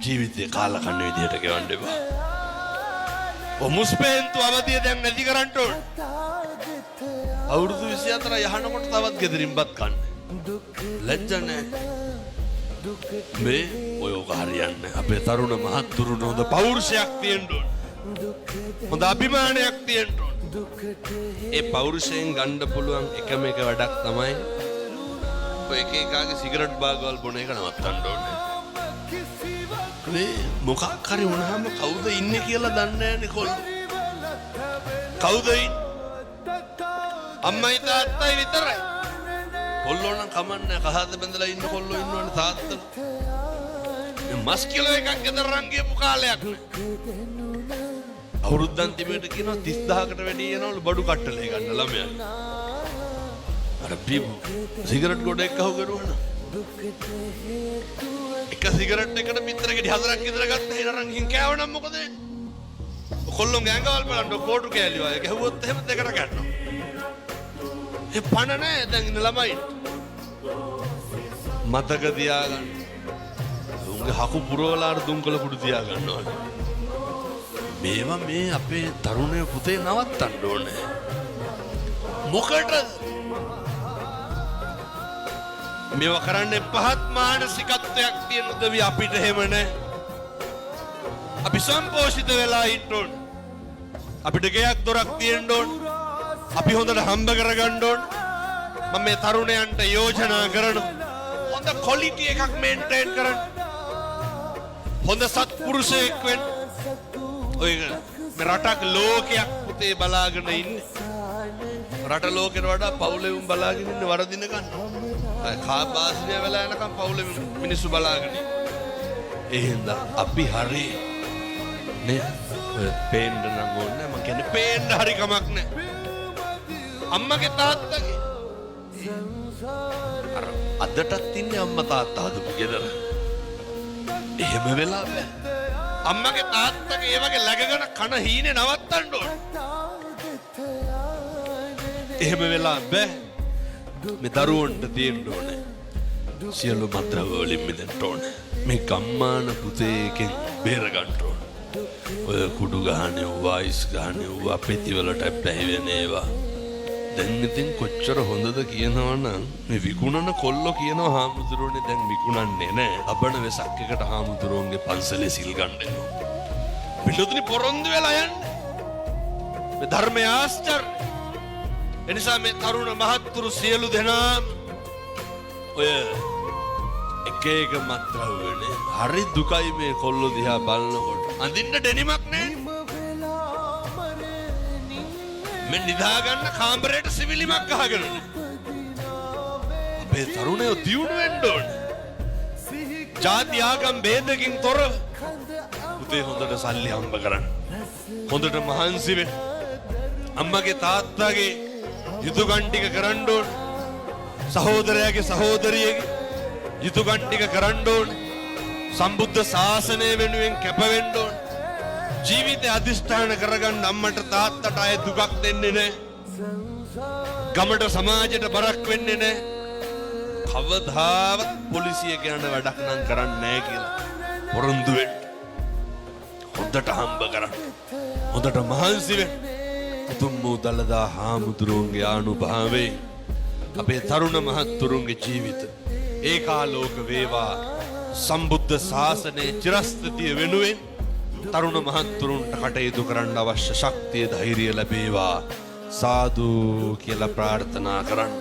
ජීවිතේ කාලා කන්න විදියට ගෙවන්න එපා. මුස්පේන්තු අවදිය දැන් නැති කරන්න ඕන. අවුරුදු 24 යහනකොට තවත් ගෙදරින්පත් කන්න. ලැජ්ජ නැහැ. මේ ඔය ඔක හරියන්නේ. අපේ තරුණ මහත්තුරුන හොඳ පෞරුෂයක් තියෙන්න ඕන. හොඳ අභිමානයක් තියෙන්න ඕන. ඒ පෞරුෂයෙන් ගන්න පුළුවන් එකම එක වැඩක් තමයි ඔය එක එකාගේ සිගරට් බාගවල් බොන එක නවත්තන්න ඕනේ. මේ මොකක් හරි වුණාම කවුද ඉන්නේ කියලා දන්නේ නැහැනේ කොල්ලෝ. කවුද ඉන්නේ? අම්මයි තාත්තයි විතරයි. කොල්ලෝ නම් කමන්නේ කහත බඳලා ඉන්න කොල්ලෝ ඉන්නවනේ තාත්තලා. මේ මස් කිලෝ එකක් ගෙදර රන් ගියපු කාලයක් නේ. අවුරුද්දන් තිබෙට කියනවා 30000කට වැඩි යනවලු බඩු කට්ටලේ ගන්න ළමයා. අර බීබු සිගරට් ගොඩ එක අහු කරුවා. එක සිගරට් එකකට පිටර ගෙඩි 4ක් විතර ගත්ත හිරන් හින් කෑවනම් මොකද වෙන්නේ? කොල්ලොන්ගේ ඇඟවල් බලන්න කෝටු කෑලි වගේ ගැහුවොත් එහෙම දෙකට ගන්නවා. ඒ පණ නැහැ දැන් ඉන්න ළමයි. මතක තියාගන්න. උන්ගේ හකු පුරවලාර දුම්කල කුඩු තියාගන්නවා. මේවා මේ අපේ තරුණය පුතේ නවත්තන්න ඕනේ. මොකටද? මේවා කරන්නේ පහත් මානසිකත්වයක් තියෙන උදවි අපිට එහෙම නැහැ. අපි සම්පෝෂිත වෙලා ඉන්න ඕන. අපිට ගෙයක් දොරක් තියෙන්න ඕන. අපි හොඳට හම්බ කරගන්න ඕන. මම මේ තරුණයන්ට යෝජනා කරනවා. හොඳ ක්වොලිටි එකක් මේන්ටේන් කරන්න. හොඳ සත්පුරුෂයෙක් වෙන්න. ඔය මේ රටක් ලෝකයක් පුතේ බලාගෙන ඉන්නේ. රට ලෝකෙට වඩා පවුලේ උන් බලාගෙන ඉන්නේ වරදින ගන්න. කාබාසිය වෙලා යනකම් පවුලේ මිනිස්සු බලාගෙන ඉන්නේ. ඒ හින්දා අපි හරි නේ පේන්න නම් ඕනේ. මම කියන්නේ පේන්න හරි කමක් නැහැ. අම්මගේ තාත්තගේ අර අදටත් ඉන්නේ අම්මා තාත්තා හදපු ගෙදර. එහෙම වෙලා බෑ. අම්මගේ තාත්තගේ ඒ වගේ läගගෙන කන හීනේ නවත්තන්න ඕනේ. එහෙම වෙලා බෑ. මේ දරුවන්ට තියෙන්න ඕනේ. සියලු මත්ද්‍රව්‍ය වලින් මිදෙන්න ඕනේ. මේ ගම්මාන පුතේකෙන් බේර ගන්න ඕනේ. ඔය කුඩු ගහන්නේ වයිස් ගහන්නේ ඌ අපෙති වලට පැහිවෙන ඒවා. දැන් ඉතින් කොච්චර හොඳද කියනවනම් මේ විකුණන කොල්ලෝ කියනවා හාමුදුරුවනේ දැන් විකුණන්නේ නැහැ. අබණ වෙසක් එකට හාමුදුරුවන්ගේ පන්සලේ සිල් ගන්න එනවා. පිටුතුනි පොරොන්දු වෙලා යන්නේ. මේ ධර්මයේ ආශ්චර්ය. එනිසා මේ තරුණ මහත්තුරු සියලු දෙනාම ඔය එක එක මත්ද්‍රව්‍යනේ හරි දුකයි මේ කොල්ලෝ දිහා බලනකොට. අඳින්න ඩෙනිමක් නැහැ. මේ නිදා ගන්න කාමරේට සිවිලිමක් ගහගෙන. අපේ තරුණයෝ දියුණු වෙන්න ඕනේ. ජාති ආගම් ભેදකින් තොරව. පුතේ හොඳට සල්ලි හම්බ කරන්න. හොඳට මහන්සි වෙන්න. අම්මගේ තාත්තගේ යුතුයකම් ටික කරන්න ඕනේ. සහෝදරයාගේ සහෝදරියගේ යුතුයකම් ටික කරන්න ඕනේ. සම්බුද්ධ ශාසනය වෙනුවෙන් කැප වෙන්න ඕනේ. ජීවිතය අධිෂ්ඨාන කරගන්න අම්මට තාත්තට අය දුකක් දෙන්නේ නැහැ. ගමට සමාජයට බරක් වෙන්නේ නැහැ. කවදාවත් පොලිසිය කියන වැඩක් නම් කරන්නේ නැහැ කියලා පොරොන්දු වෙන්න. හොඳට හම්බ කරන්න. හොඳට මහන්සි වෙන්න. උතුම් වූ දළදා හාමුදුරුවන්ගේ ආනුභාවයෙන් අපේ තරුණ මහත්තුරුන්ගේ ජීවිත ඒකාලෝක වේවා. සම්බුද්ධ ශාසනයේ චිරස්ථිතිය වෙනුවෙන් තරුණ මහත්තුරුන්ට කටයුතු කරන්න අවශ්‍ය ශක්තිය ධෛර්යය ලැබේවා. සාදු කියලා ප්‍රාර්ථනා කරන්න.